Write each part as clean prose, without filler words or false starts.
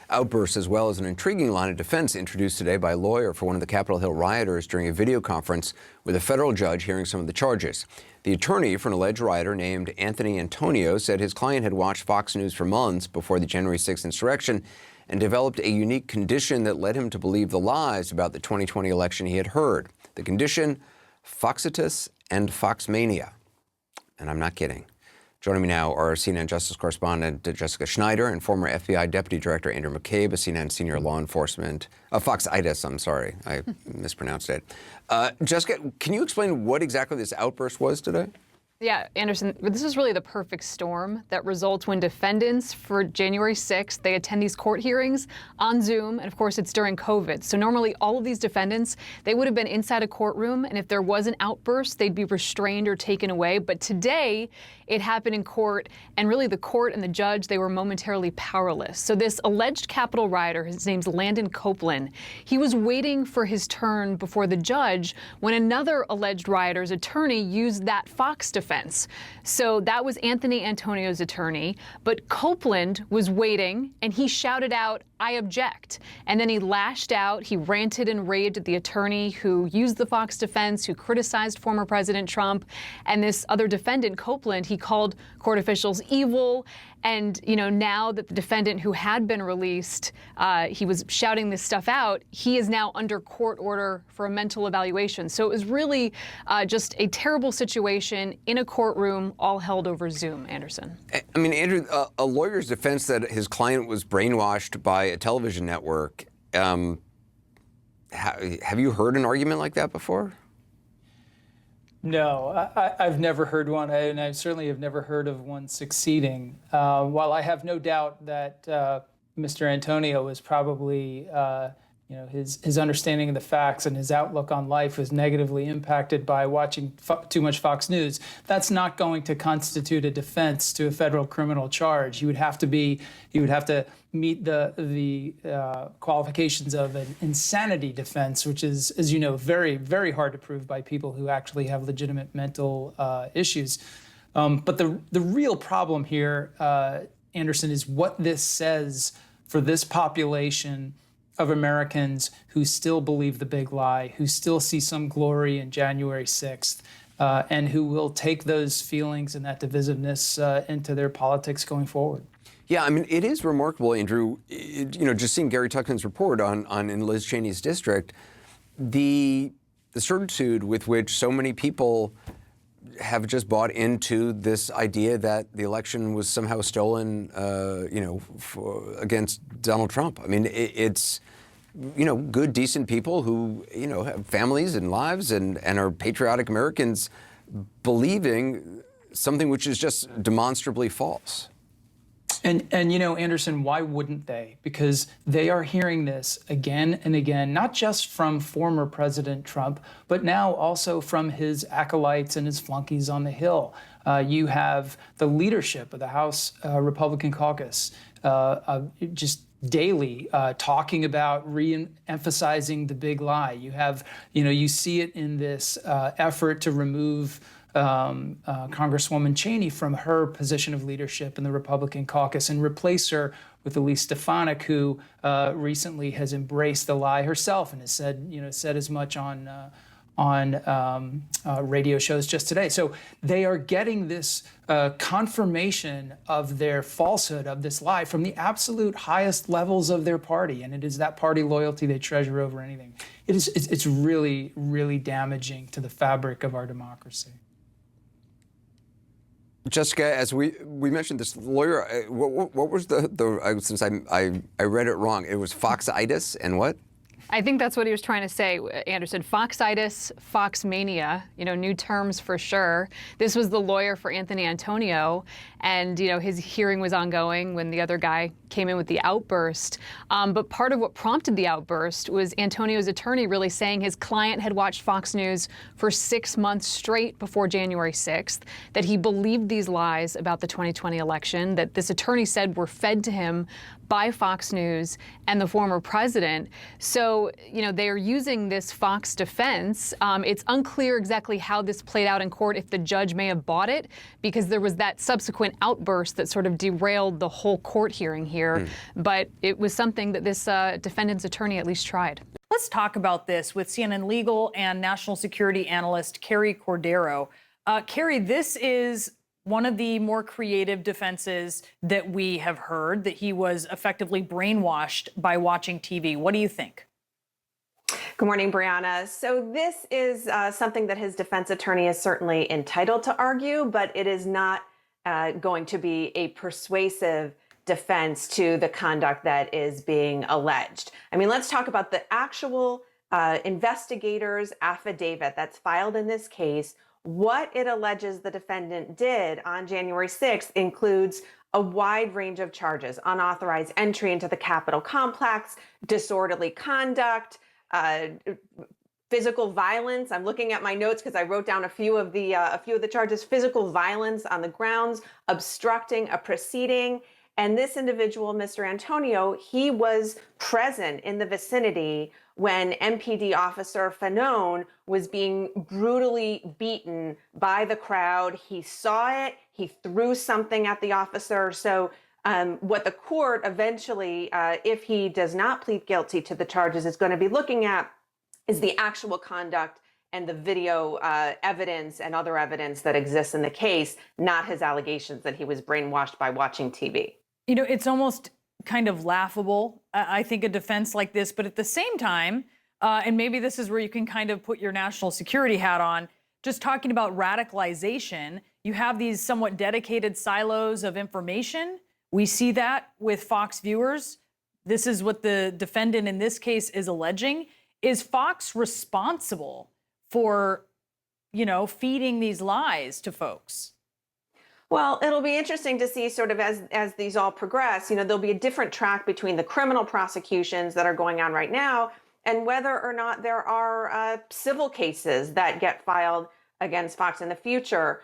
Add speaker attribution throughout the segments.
Speaker 1: Outbursts, as well as an intriguing line of defense introduced today by a lawyer for one of the Capitol Hill rioters during a video conference with a federal judge hearing some of the charges. The attorney for an alleged rioter named Anthony Antonio said his client had watched Fox News for months before the January 6th insurrection and developed a unique condition that led him to believe the lies about the 2020 election he had heard. The condition, Foxitis and Foxmania. And I'm not kidding. Joining me now are CNN Justice correspondent Jessica Schneider and former FBI Deputy Director Andrew McCabe, a CNN senior law enforcement, Foxitis, I'm sorry, I mispronounced it. Jessica, can you explain what exactly this outburst was today?
Speaker 2: Yeah, Anderson, this is really the perfect storm that results when defendants for January 6th, they attend these court hearings on Zoom, and of course it's during COVID. So normally all of these defendants, they would have been inside a courtroom, and if there was an outburst, they'd be restrained or taken away. But today, it happened in court, and really the court and the judge, they were momentarily powerless. So this alleged Capitol rioter, his name's Landon Copeland, he was waiting for his turn before the judge when another alleged rioter's attorney used that Fox defense. So that was Anthony Antonio's attorney, but Copeland was waiting and he shouted out, "I object." And then he lashed out, he ranted and raved at the attorney who used the Fox defense, who criticized former President Trump. And this other defendant, Copeland, he called court officials evil. And, you know, now that the defendant who had been released, he was shouting this stuff out, he is now under court order for a mental evaluation. So it was really just a terrible situation in a courtroom, all held over Zoom, Anderson.
Speaker 1: I mean, Andrew, a lawyer's defense that his client was brainwashed by a television network, have you heard an argument like that before?
Speaker 3: No, I've never heard one, and I certainly have never heard of one succeeding. While I have no doubt that Mr. Antonio was probably, his understanding of the facts and his outlook on life was negatively impacted by watching too much Fox News, that's not going to constitute a defense to a federal criminal charge. He would have to meet the qualifications of an insanity defense, which is, as you know, very, very hard to prove by people who actually have legitimate mental issues. But the real problem here, Anderson, is what this says for this population of Americans who still believe the big lie, who still see some glory in January 6th, and who will take those feelings and that divisiveness into their politics going forward.
Speaker 1: Yeah, I mean, it is remarkable, Andrew, just seeing Gary Tuchman's report on in Liz Cheney's district, the certitude with which so many people have just bought into this idea that the election was somehow stolen, against Donald Trump. I mean, it's, good, decent people who, have families and lives and are patriotic Americans believing something which is just demonstrably false.
Speaker 3: And Anderson, why wouldn't they? Because they are hearing this again and again, not just from former President Trump, but now also from his acolytes and his flunkies on the Hill. You have the leadership of the House Republican caucus just daily talking about re-emphasizing the big lie. You have, you see it in this effort to remove Congresswoman Cheney from her position of leadership in the Republican caucus and replace her with Elise Stefanik, who recently has embraced the lie herself and has said as much on radio shows just today. So they are getting this confirmation of their falsehood, of this lie, from the absolute highest levels of their party, and it is that party loyalty they treasure over anything. It's really, really damaging to the fabric of our democracy.
Speaker 1: Jessica, as we mentioned, this lawyer, what was since I read it wrong, it was Foxitis and what?
Speaker 2: I think that's what he was trying to say, Anderson. Foxitis, Foxmania, new terms for sure. This was the lawyer for Anthony Antonio, and, his hearing was ongoing when the other guy came in with the outburst. But part of what prompted the outburst was Antonio's attorney really saying his client had watched Fox News for 6 months straight before January 6th, that he believed these lies about the 2020 election, that this attorney said were fed to him by Fox News and the former president. So, they are using this Fox defense. It's unclear exactly how this played out in court, if the judge may have bought it, because there was that subsequent outburst that sort of derailed the whole court hearing here. But it was something that this defendant's attorney at least tried.
Speaker 4: Let's talk about this with CNN legal and national security analyst Carrie Cordero. Carrie, this is one of the more creative defenses that we have heard, that he was effectively brainwashed by watching TV. What do you think?
Speaker 5: Good morning, Brianna. So this is something that his defense attorney is certainly entitled to argue, but it is not going to be a persuasive defense to the conduct that is being alleged. I mean, let's talk about the actual investigator's affidavit that's filed in this case. What it alleges the defendant did on January 6th includes a wide range of charges: unauthorized entry into the Capitol complex, disorderly conduct, physical violence. I'm looking at my notes because I wrote down a few of the charges: physical violence on the grounds, obstructing a proceeding. And this individual, Mr. Antonio, he was present in the vicinity when MPD officer Fanone was being brutally beaten by the crowd. He saw it. He threw something at the officer. So what the court eventually, if he does not plead guilty to the charges, is going to be looking at is the actual conduct and the video evidence and other evidence that exists in the case, not his allegations that he was brainwashed by watching TV.
Speaker 4: You know, it's almost kind of laughable, I think, a defense like this. But at the same time, and maybe this is where you can kind of put your national security hat on, just talking about radicalization, you have these somewhat dedicated silos of information. We see that with Fox viewers. This is what the defendant in this case is alleging. Is Fox responsible for, feeding these lies to folks?
Speaker 5: Well, it'll be interesting to see sort of as these all progress, there'll be a different track between the criminal prosecutions that are going on right now and whether or not there are civil cases that get filed against Fox in the future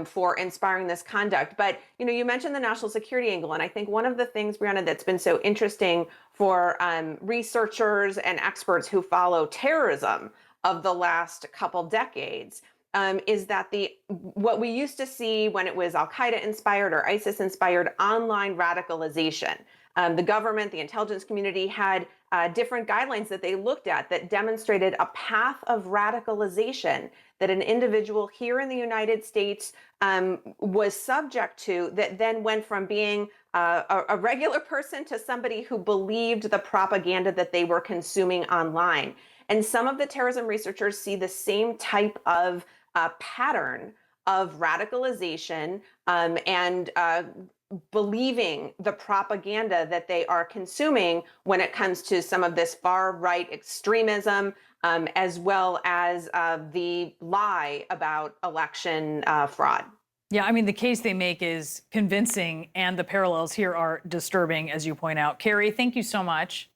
Speaker 5: for inspiring this conduct. But, you mentioned the national security angle. And I think one of the things, Brianna, that's been so interesting for researchers and experts who follow terrorism of the last couple decades is that what we used to see when it was Al-Qaeda inspired or ISIS inspired online radicalization. The government, the intelligence community had different guidelines that they looked at that demonstrated a path of radicalization that an individual here in the United States was subject to, that then went from being a regular person to somebody who believed the propaganda that they were consuming online. And some of the terrorism researchers see the same type of pattern of radicalization and believing the propaganda that they are consuming when it comes to some of this far right extremism, as well as the lie about election fraud.
Speaker 4: Yeah, I mean, the case they make is convincing, and the parallels here are disturbing, as you point out. Carrie, thank you so much.